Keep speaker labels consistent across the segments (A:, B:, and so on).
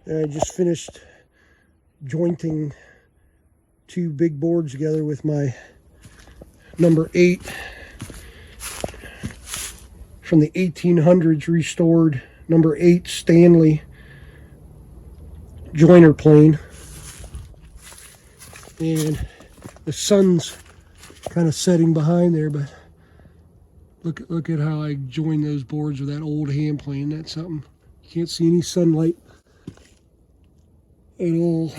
A: I just finished jointing two big boards together with my number 8 from the 1800s restored number 8 Stanley joiner plane. And the sun's kind of setting behind there, but look at how I joined those boards with that old hand plane. That's something. You can't see any sunlight at all.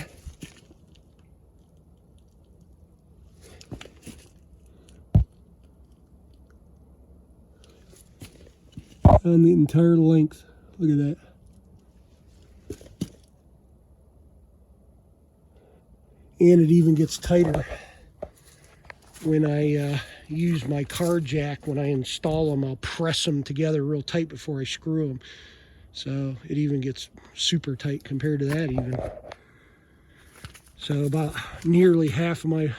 A: On the entire length. Look at that. And it even gets tighter when I use my car jack. When I install them, I'll press them together real tight before I screw them. So it even gets super tight compared to that even. So about nearly half of my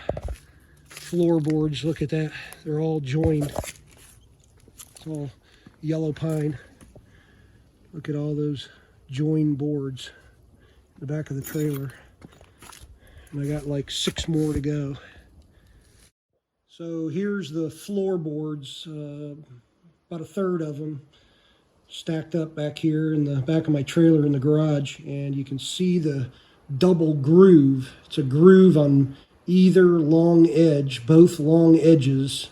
A: floorboards, look at that, they're all joined. It's all yellow pine. Look at all those joined boards in the back of the trailer. And I got like 6 more to go. So here's the floorboards, about a third of them stacked up back here in the back of my trailer in the garage. And you can see the double groove. It's a groove on either long edge, both long edges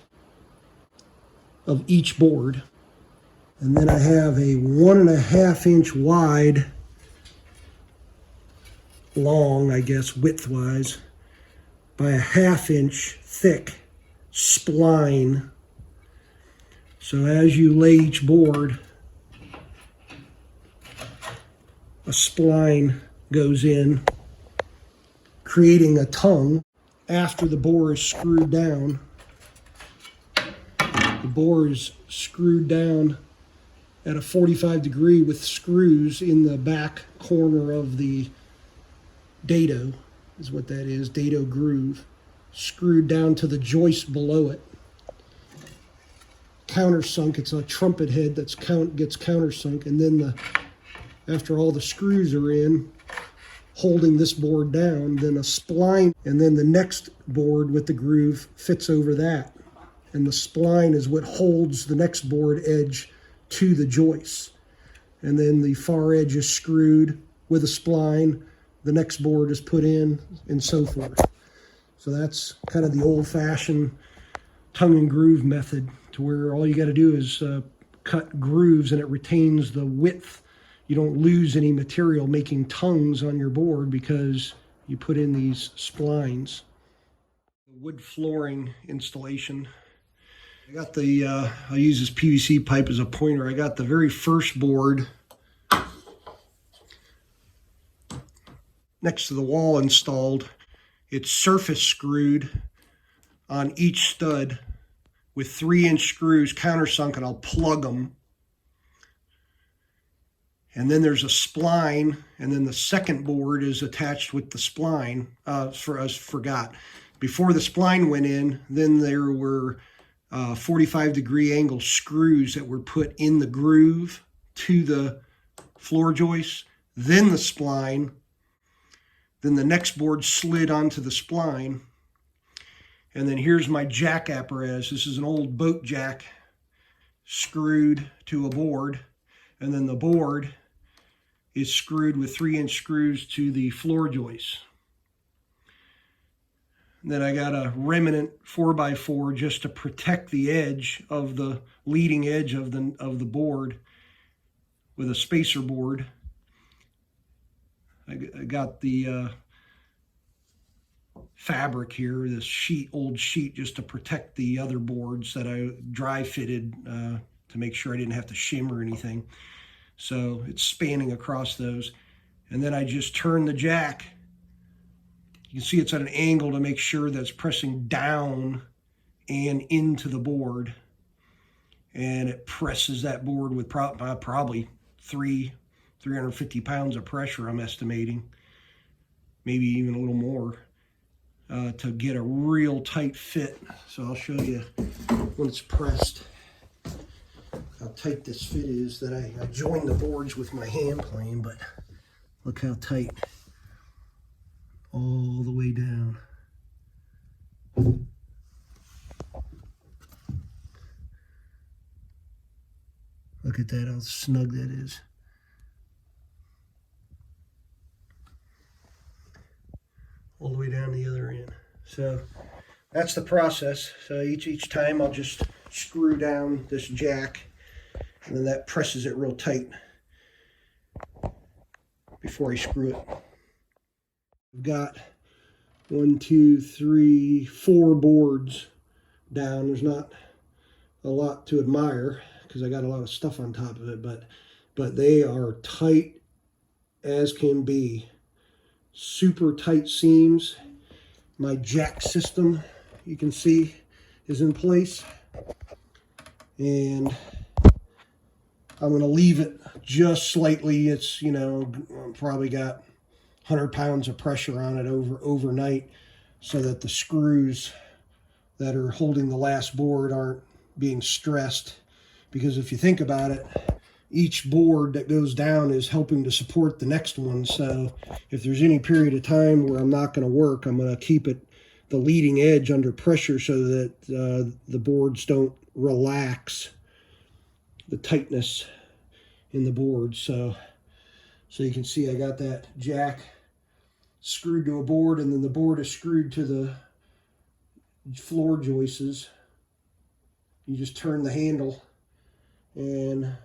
A: of each board. And then I have a 1.5 inch wide, long, I guess, widthwise, by a 1/2 inch thick spline. So as you lay each board, a spline goes in, creating a tongue. After the bore is screwed down, the bore is screwed down at a 45 degree with screws in the back corner of the dado, is what that is, dado groove, screwed down to the joist below it. Countersunk, it's a trumpet head that gets countersunk, and then after all the screws are in, holding this board down, then a spline, and then the next board with the groove fits over that. And the spline is what holds the next board edge to the joist. And then the far edge is screwed with a spline, the next board is put in, and so forth. So that's kind of the old-fashioned tongue and groove method, to where all you got to do is cut grooves and it retains the width. You don't lose any material making tongues on your board because you put in these splines. The wood flooring installation. I got the, I'll use this PVC pipe as a pointer. I got the very first board next to the wall installed. It's surface screwed on each stud with 3-inch screws countersunk, and I'll plug them. And then there's a spline, and then the second board is attached with the spline. I forgot. Before the spline went in, then there were 45 degree angle screws that were put in the groove to the floor joist, then the spline, then the next board slid onto the spline. And then here's my jack apparatus. This is an old boat jack screwed to a board, and then the board is screwed with 3-inch screws to the floor joist. And then I got a remnant 4x4 just to protect the edge of the leading edge of the board with a spacer board. I got the fabric here, this sheet, old sheet, just to protect the other boards that I dry fitted to make sure I didn't have to shim or anything. So it's spanning across those. And then I just turn the jack. You can see it's at an angle to make sure that's pressing down and into the board. And it presses that board with probably 350 pounds of pressure, I'm estimating. Maybe even a little more, to get a real tight fit. So I'll show you when it's pressed how tight this fit is. That I join the boards with my hand plane, but Look how tight. All the way down. Look at that, how snug that is. All the way down the other end. So that's the process. So each time I'll just screw down this jack, and then that presses it real tight before I screw it. I've got 1, 2, 3, 4 boards down. There's not a lot to admire because I got a lot of stuff on top of it, but they are tight as can be. Super tight seams. My jack system, you can see, is in place, and I'm going to leave it just slightly. It's, you know, probably got 100 pounds of pressure on it overnight, so that the screws that are holding the last board aren't being stressed. Because if you think about it, each board that goes down is helping to support the next one. So if there's any period of time where I'm not going to work, I'm going to keep it, the leading edge, under pressure so that the boards don't relax the tightness in the board. So you can see I got that jack screwed to a board, and then the board is screwed to the floor joists. You just turn the handle and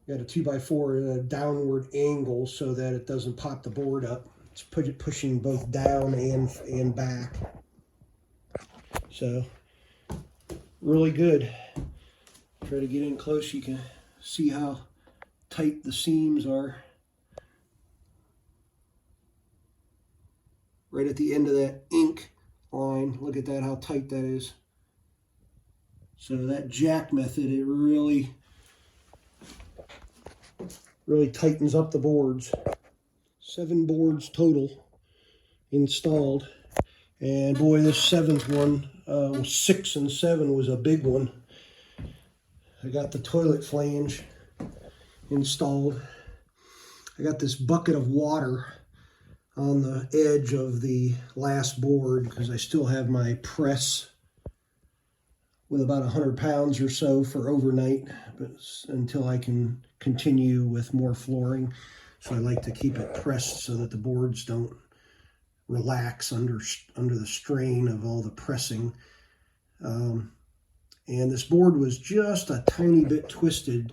A: got a 2x4 at a downward angle so that it doesn't pop the board up. It's pushing both down and back. So really good. Try to get in close. You can see how tight the seams are. Right at the end of that ink line. Look at that, how tight that is. So that jack method, it really tightens up the boards. 7 boards total installed, and boy, this 7th one, 6 and 7 was a big one. I got the toilet flange installed. I got this bucket of water on the edge of the last board because I still have my press with about 100 pounds or so for overnight, but until I can continue with more flooring. So I like to keep it pressed so that the boards don't relax under the strain of all the pressing. And this board was just a tiny bit twisted,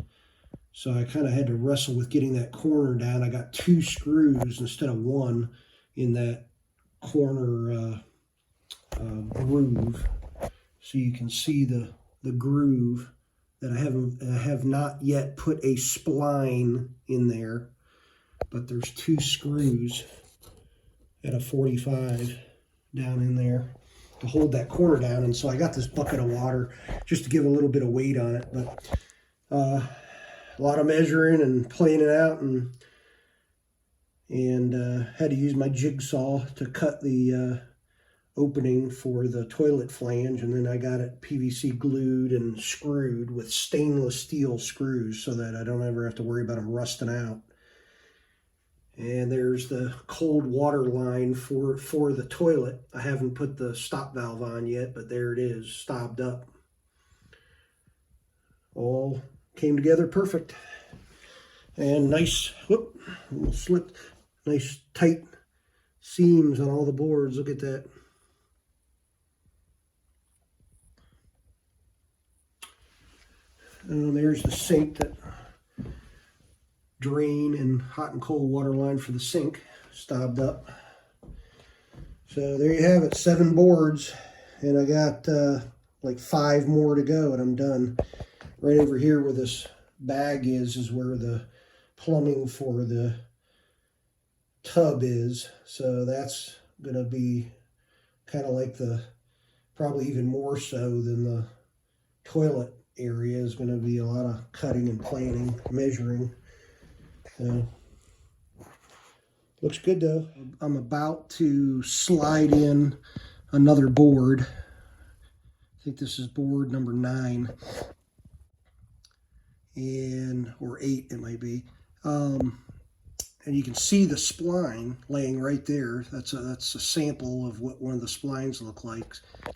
A: so I kind of had to wrestle with getting that corner down. I got 2 screws instead of 1 in that corner groove. So you can see the groove that I have not yet put a spline in there, but there's 2 screws at a 45 down in there to hold that corner down. And so I got this bucket of water just to give a little bit of weight on it, but a lot of measuring and playing it out, and had to use my jigsaw to cut the opening for the toilet flange, and then I got it PVC glued and screwed with stainless steel screws so that I don't ever have to worry about them rusting out. And there's the cold water line for the toilet. I haven't put the stop valve on yet, but there it is, stopped up. All came together perfect. And nice, whoop, almost slipped, nice tight seams on all the boards. Look at that. And there's the sink, that drain and hot and cold water line for the sink, stopped up. So there you have it, 7 boards, and I got like 5 more to go and I'm done. Right over here where this bag is where the plumbing for the tub is. So that's gonna be kind of like probably even more so than the toilet area. Is going to be a lot of cutting and planning, measuring. Looks good though. I'm about to slide in another board. I think this is board number 9, or 8 it might be. And And you can see the spline laying right there. That's a sample of what one of the splines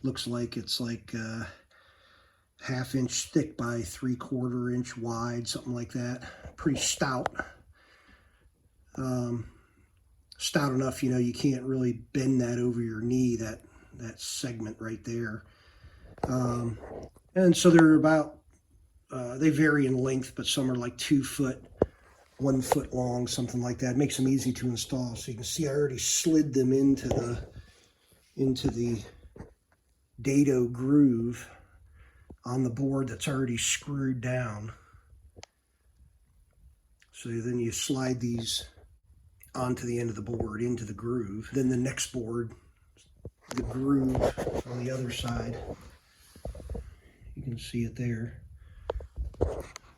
A: looks like. It's like 1/2 inch thick by 3/4 inch wide, something like that. Pretty stout. Stout enough, you know, you can't really bend that over your knee, that segment right there. And so they're about, they vary in length, but some are like 2 foot, 1 foot long, something like that. It makes them easy to install. So you can see I already slid them into the dado groove on the board that's already screwed down. So then you slide these onto the end of the board, into the groove. Then the next board, the groove on the other side, you can see it there,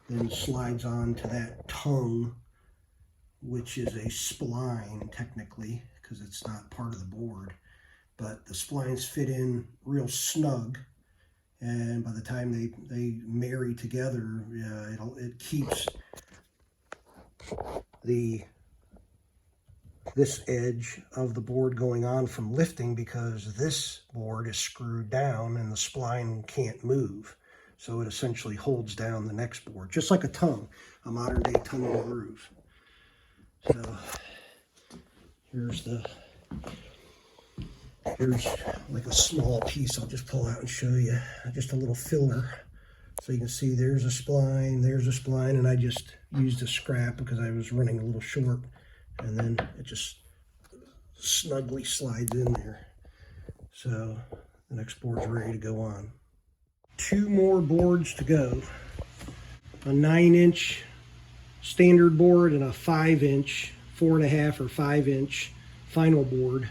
A: then slides on to that tongue, which is a spline technically, because it's not part of the board. But the splines fit in real snug, and by the time they marry together, it keeps this edge of the board going on from lifting, because this board is screwed down and the spline can't move. So it essentially holds down the next board, just like a modern day tongue and groove. So here's like a small piece I'll just pull out and show you, just a little filler. So you can see there's a spline, and I just used a scrap because I was running a little short, and then it just snugly slides in there. So the next board's ready to go on. 2 more boards to go. A 9-inch standard board and a 5-inch, 4.5 or 5-inch final board.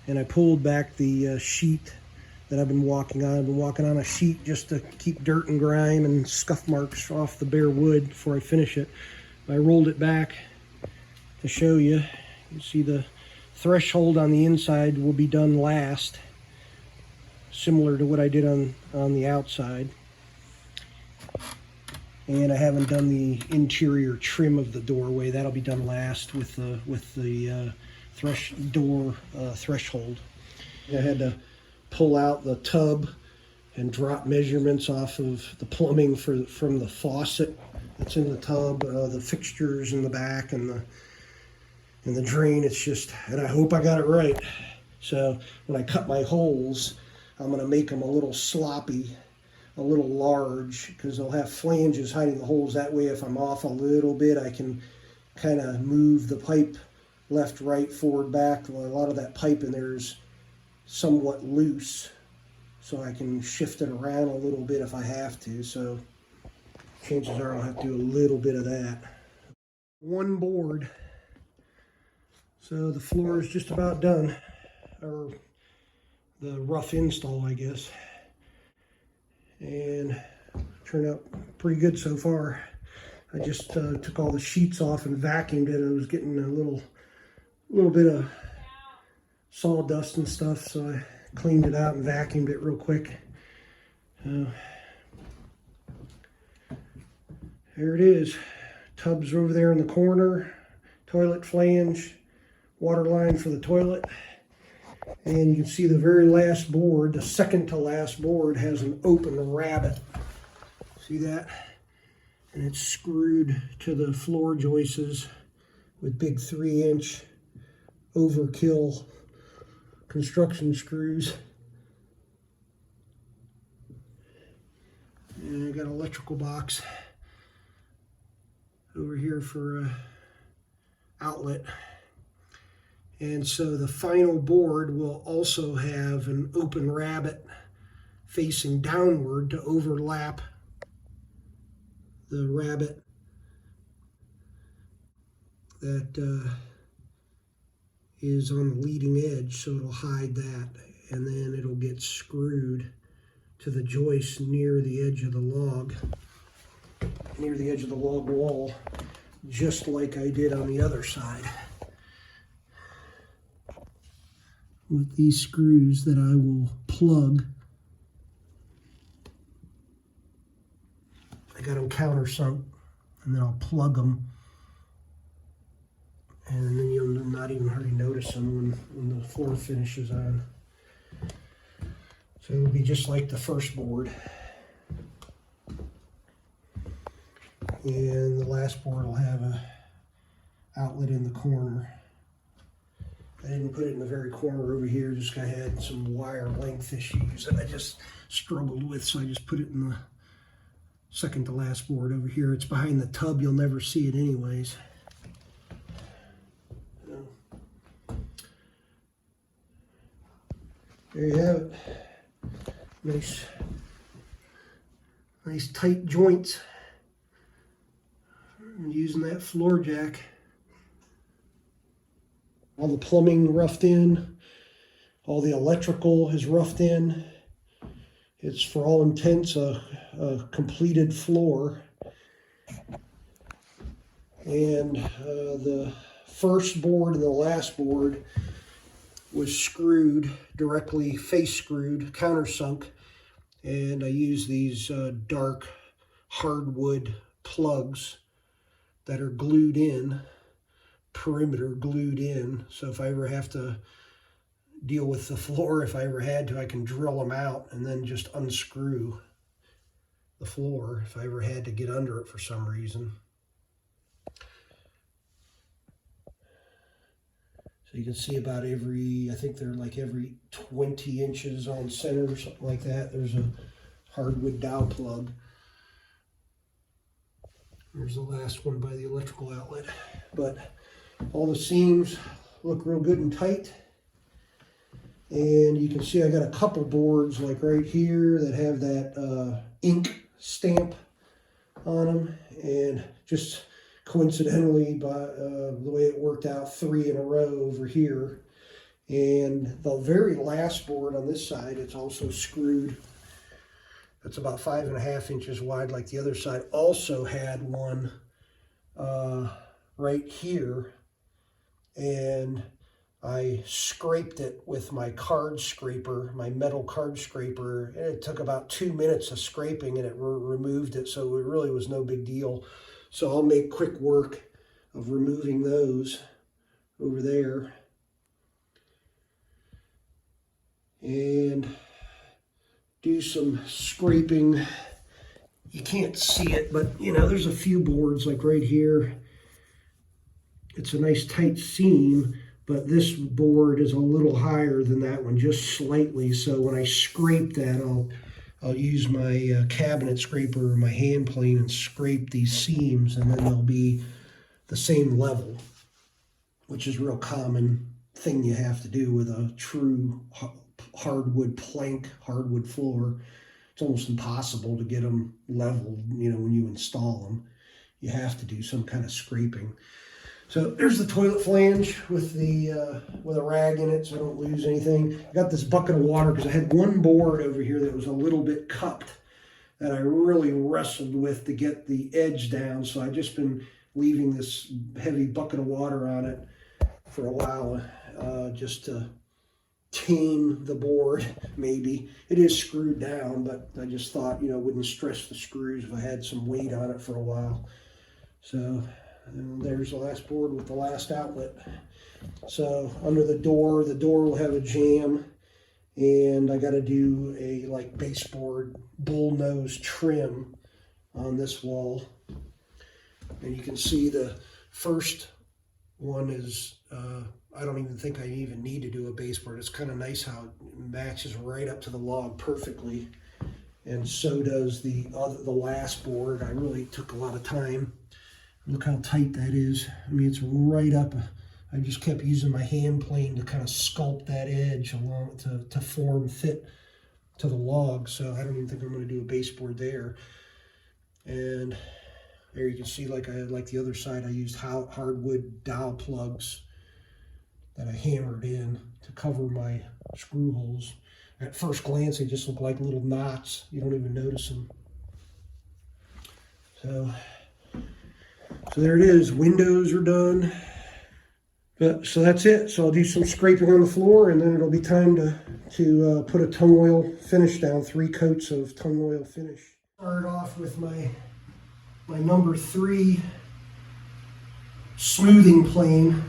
A: And I pulled back the sheet that I've been walking on. I've been walking on a sheet just to keep dirt and grime and scuff marks off the bare wood before I finish it. I rolled it back to show you. You see the threshold on the inside will be done last, similar to what I did on the outside. And I haven't done the interior trim of the doorway. That'll be done last with the threshold. I had to pull out the tub and drop measurements off of the plumbing from the faucet that's in the tub, the fixtures in the back, and the drain. It's just, and I hope I got it right. So when I cut my holes, I'm going to make them a little sloppy, a little large, because they'll have flanges hiding the holes. That way, if I'm off a little bit, I can kind of move the pipe left, right, forward, back. Well, a lot of that pipe in there is somewhat loose, so I can shift it around a little bit if I have to. So chances are I'll have to do a little bit of that. 1 board. So the floor is just about done, or the rough install, I guess. And turned out pretty good so far. I just took all the sheets off and vacuumed it. I was getting a little bit of sawdust and stuff, so I cleaned it out and vacuumed it real quick. There it is. Tubs over there in the corner, toilet flange, water line for the toilet. And you can see the very last board, the second to last board, has an open rabbet. See that? And it's screwed to the floor joists with big 3-inch overkill construction screws. And I got an electrical box over here for outlet. And so the final board will also have an open rabbet facing downward to overlap the rabbet that is on the leading edge, so it'll hide that, and then it'll get screwed to the joist near the edge of the log wall, just like I did on the other side, with these screws that I will plug. I got them countersunk, and then I'll plug them And then you'll not even hardly notice them when the floor finish is on. So it'll be just like the first board. And the last board will have a outlet in the corner. I didn't put it in the very corner over here, just I had some wire length issues that I just struggled with, so I just put it in the second to last board over here. It's behind the tub, you'll never see it anyways. There you have it. Nice tight joints. I'm using that floor jack. All the plumbing roughed in, all the electrical is roughed in. It's for all intents a completed floor. And the first board and the last board was screwed directly, face screwed, countersunk. And I use these dark hardwood plugs that are glued in, perimeter glued in. So if I ever have to deal with the floor, if I ever had to, I can drill them out and then just unscrew the floor if I ever had to get under it for some reason. So you can see about every, I think they're like every 20 inches on center or something like that, there's a hardwood dowel plug. There's the last one by the electrical outlet. But all the seams look real good and tight. And you can see I got a couple boards like right here that have that ink stamp on them. And just coincidentally, by the way it worked out, 3 in a row over here. And the very last board on this side, it's also screwed. That's about 5.5 inches wide, like the other side. Also had one right here, and I scraped it with my card scraper, my metal card scraper, and it took about 2 minutes of scraping, and it removed it, so it really was no big deal. So I'll make quick work of removing those over there. And do some scraping. You can't see it, but you know, there's a few boards like right here. It's a nice tight seam, but this board is a little higher than that one, just slightly. So when I scrape that, I'll use my cabinet scraper or my hand plane and scrape these seams, and then they'll be the same level, which is a real common thing you have to do with a true hardwood plank, hardwood floor. It's almost impossible to get them leveled, you know, when you install them. You have to do some kind of scraping. So there's the toilet flange with a rag in it so I don't lose anything. I got this bucket of water because I had one board over here that was a little bit cupped that I really wrestled with to get the edge down. So I've just been leaving this heavy bucket of water on it for a while just to tame the board, maybe. It is screwed down, but I just thought, you know, it wouldn't stress the screws if I had some weight on it for a while. So, and there's the last board with the last outlet. So under the door will have a jamb, and I got to do a like baseboard bull nose trim on this wall. And you can see the first one is I don't even think I even need to do a baseboard. It's kind of nice how it matches right up to the log perfectly. And so does the last board. I really took a lot of time. Look how tight that is. I mean, it's right up. I just kept using my hand plane to kind of sculpt that edge along to form fit to the log. So I don't even think I'm going to do a baseboard there. And there you can see, like the other side, I used hardwood dowel plugs that I hammered in to cover my screw holes. At first glance, they just look like little knots. You don't even notice them. So there it is. Windows are done. So that's it. So I'll do some scraping on the floor, and then it'll be time to put a tung oil finish down, 3 coats of tung oil finish. Start off with my number 3 smoothing plane.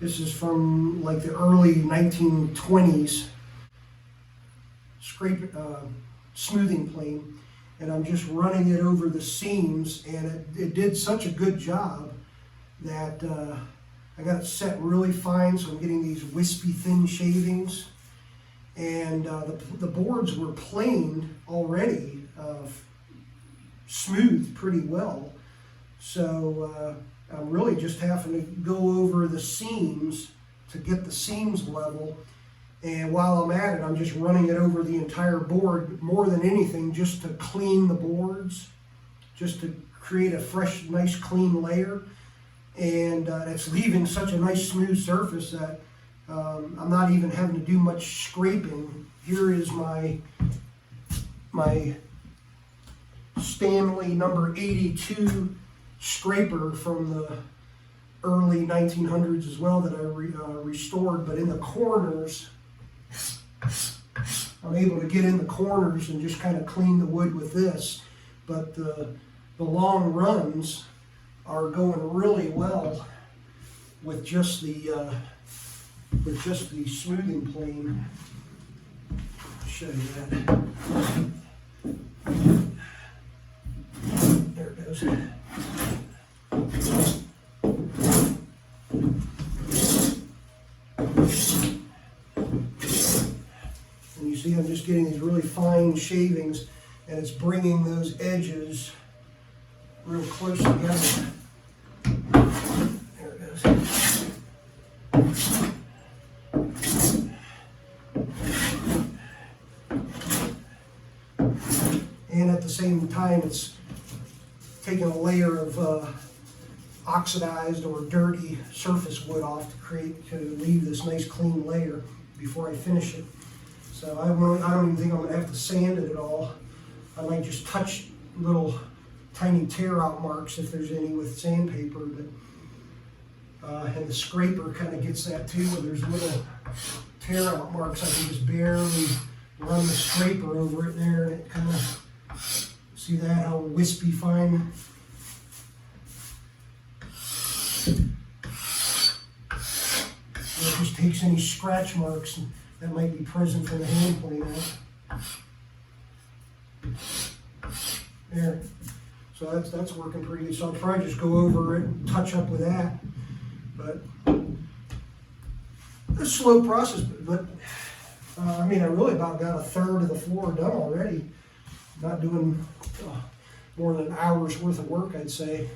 A: This is from like the early 1920s smoothing plane, and I'm just running it over the seams, and it did such a good job that I got it set really fine, so I'm getting these wispy thin shavings. And the boards were planed already, smoothed pretty well. So I'm really just having to go over the seams to get the seams level. And while I'm at it, I'm just running it over the entire board, more than anything, just to clean the boards, just to create a fresh, nice, clean layer. And it's leaving such a nice, smooth surface that I'm not even having to do much scraping. Here is my Stanley number 82 scraper from the early 1900s as well that I restored, but in the corners, I'm able to get in the corners and just kind of clean the wood with this. But the long runs are going really well with just the smoothing plane. I'll show you that. There it goes. And you see I'm just getting these really fine shavings, and it's bringing those edges real close together. There it goes. And at the same time, it's taking a layer of oxidized or dirty surface wood off to leave this nice clean layer before I finish it. So I don't even think I'm going to have to sand it at all. I might just touch little tiny tear out marks if there's any with sandpaper, but and the scraper kind of gets that too, where there's little tear out marks. I can just barely run the scraper over it there, and it kind of, see that, how wispy fine. It just takes any scratch marks that might be present from the hand plane out. There. So that's working pretty good. So I'll probably just go over it and touch up with that. But it's a slow process, but I mean, I really about got a third of the floor done already. Not doing more than an hour's worth of work, I'd say.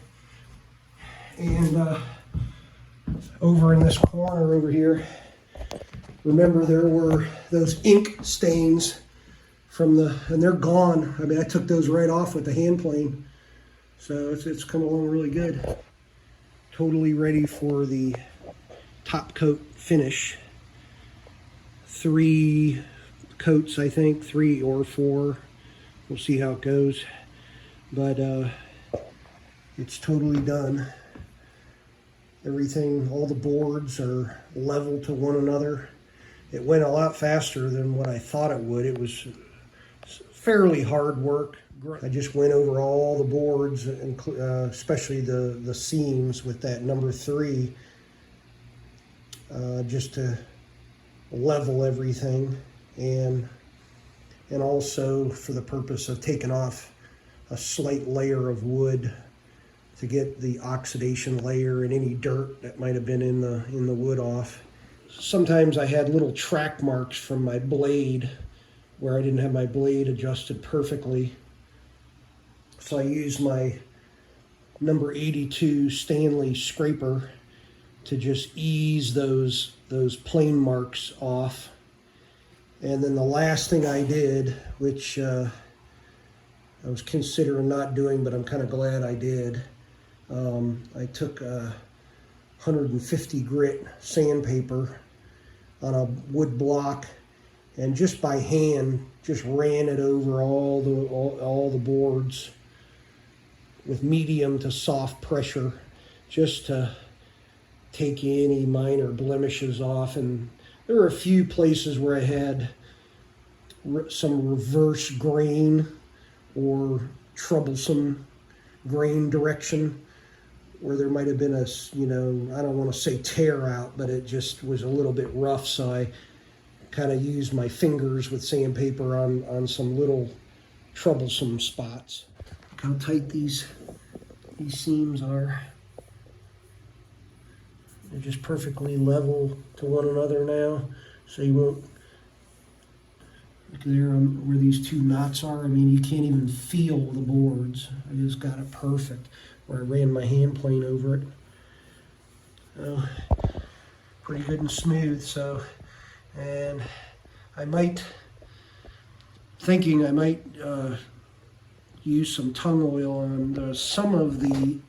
A: And over in this corner over here, remember there were those ink stains from and they're gone. I mean, I took those right off with the hand plane. So it's come along really good. Totally ready for the top coat finish. 3 coats, I think, 3 or 4. We'll see how it goes. But it's totally done. Everything, all the boards are level to one another. It went a lot faster than what I thought it would. It was fairly hard work. I just went over all the boards, especially the seams with that number 3, just to level everything, and also for the purpose of taking off a slight layer of wood to get the oxidation layer and any dirt that might have been in the wood off. Sometimes I had little track marks from my blade where I didn't have my blade adjusted perfectly. So I used my number 82 Stanley scraper to just ease those plane marks off. And then the last thing I did, which I was considering not doing, but I'm kind of glad I did, I took 150 grit sandpaper on a wood block, and just by hand, just ran it over all the boards with medium to soft pressure, just to take any minor blemishes off. And there were a few places where I had some reverse grain or troublesome grain direction, where there might have been a, you know, I don't want to say tear out, but it just was a little bit rough. So I kind of used my fingers with sandpaper on some little troublesome spots. Look how tight these seams are. They're just perfectly level to one another now, so you won't, look there where these two knots are. I mean, you can't even feel the boards. I just got it perfect where I ran my hand plane over it. Pretty good and smooth. So, and I might, thinking I might use some tongue oil on some of the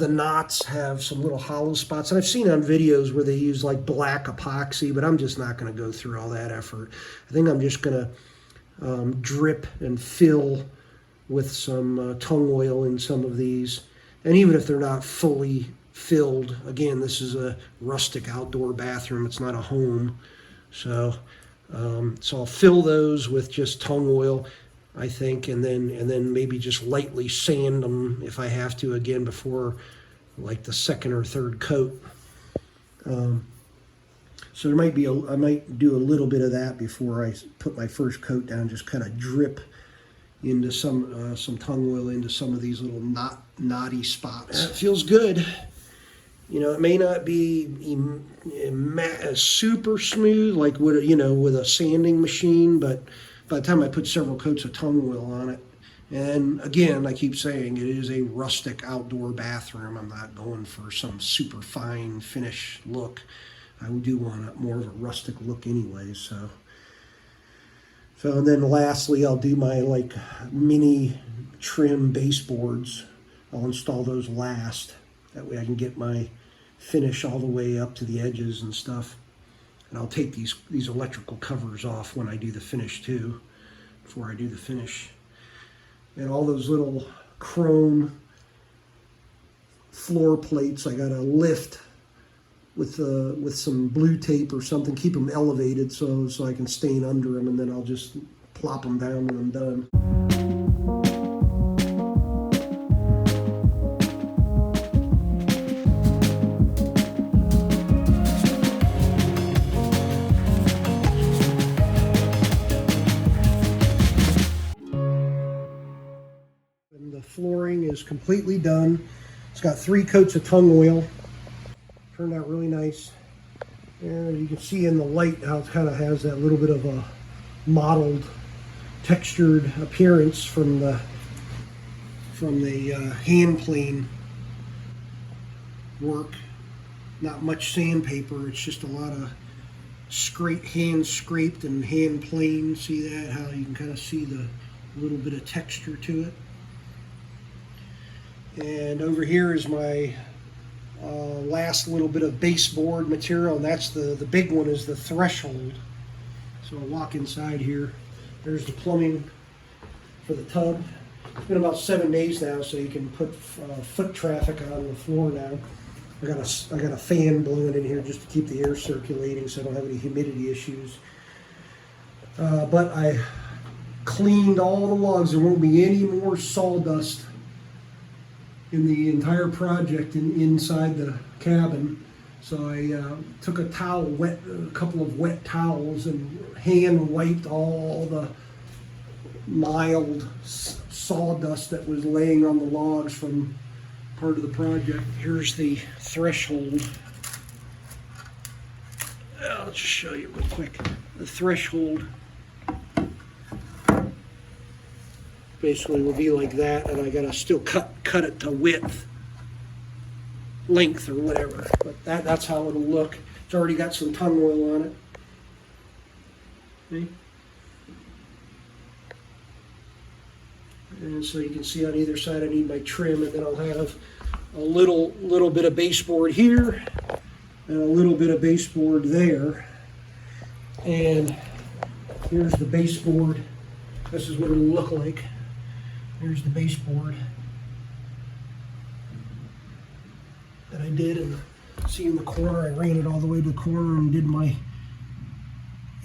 A: knots have some little hollow spots, and I've seen on videos where they use like black epoxy, but I'm just not going to go through all that effort. I think I'm just going to drip and fill with some tongue oil in some of these, and even if they're not fully filled, again, this is a rustic outdoor bathroom, it's not a home, so I'll fill those with just tongue oil, I think, and then maybe just lightly sand them if I have to again before like the second or third coat. So there might be I might do a little bit of that before I put my first coat down. Just kind of drip into some tongue oil into some of these little knotty spots. It feels good. You know, it may not be super smooth like with a sanding machine, but by the time I put several coats of tongue oil on it, and again, I keep saying it is a rustic outdoor bathroom. I'm not going for some super fine finish look. I do want more of a rustic look anyway. So and then lastly, I'll do my like mini trim baseboards. I'll install those last. That way I can get my finish all the way up to the edges and stuff. And I'll take these electrical covers off when I do the finish too, before I do the finish. And all those little chrome floor plates, I gotta lift with some blue tape or something, keep them elevated so I can stain under them, and then I'll just plop them down when I'm done. Flooring is completely done. It's got 3 coats of tongue oil. Turned out really nice. And you can see in the light how it kind of has that little bit of a mottled, textured appearance from the hand plane work. Not much sandpaper. It's just a lot of hand scraped and hand planed. See that? How you can kind of see the little bit of texture to it. And over here is my last little bit of baseboard material, and that's the big one is the threshold. So I'll walk inside here. There's the plumbing for the tub. It's been about 7 days now, so you can put foot traffic on the floor now. I got a fan blowing in here just to keep the air circulating so I don't have any humidity issues. But I cleaned all the logs. There won't be any more sawdust in the entire project inside the cabin. So I took a couple of wet towels and hand wiped all the mild sawdust that was laying on the logs from part of the project. Here's the threshold. I'll just show you real quick. The threshold basically will be like that, and I gotta still cut it to length or whatever. But that's how it'll look. It's already got some tongue oil on it. See? And so you can see on either side I need my trim, and then I'll have a little bit of baseboard here and a little bit of baseboard there. And here's the baseboard. This is what it'll look like. Here's the baseboard that I did, and see in the corner, I ran it all the way to the corner and did my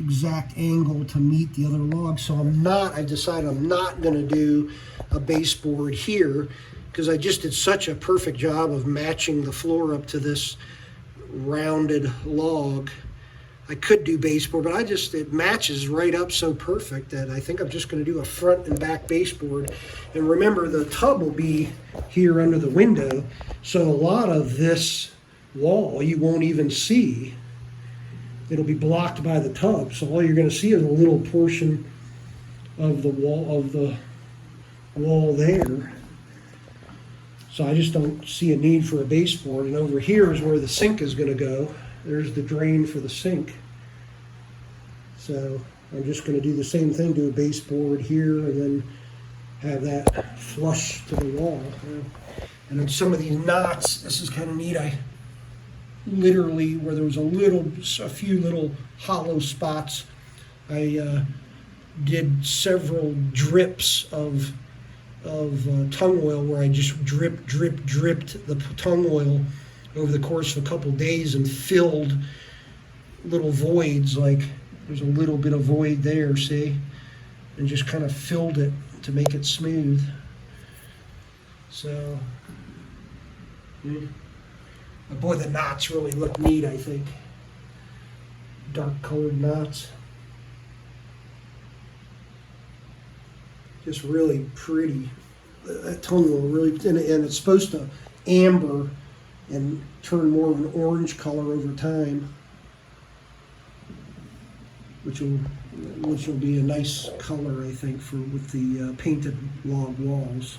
A: exact angle to meet the other log. So I decided I'm not going to do a baseboard here, because I just did such a perfect job of matching the floor up to this rounded log. I could do baseboard, but it matches right up so perfect that I think I'm just going to do a front and back baseboard. And remember, the tub will be here under the window, so a lot of this wall you won't even see. It'll be blocked by the tub, so all you're going to see is a little portion of the wall there. So I just don't see a need for a baseboard. And over here is where the sink is going to go. There's the drain for the sink. So I'm just going to do the same thing, do a baseboard here, and then have that flush to the wall. And then some of these knots, this is kind of neat. I literally, where there was a few little hollow spots, I did several drips of tung oil, where I just dripped the tung oil over the course of a couple days and filled little voids. Like there's a little bit of void there, see, and just kind of filled it to make it smooth. So boy, the knots really look neat, I think. Dark colored knots. Just really pretty. That tung oil really, and it's supposed to amber and turn more of an orange color over time, which will be a nice color, I think, with the painted log walls.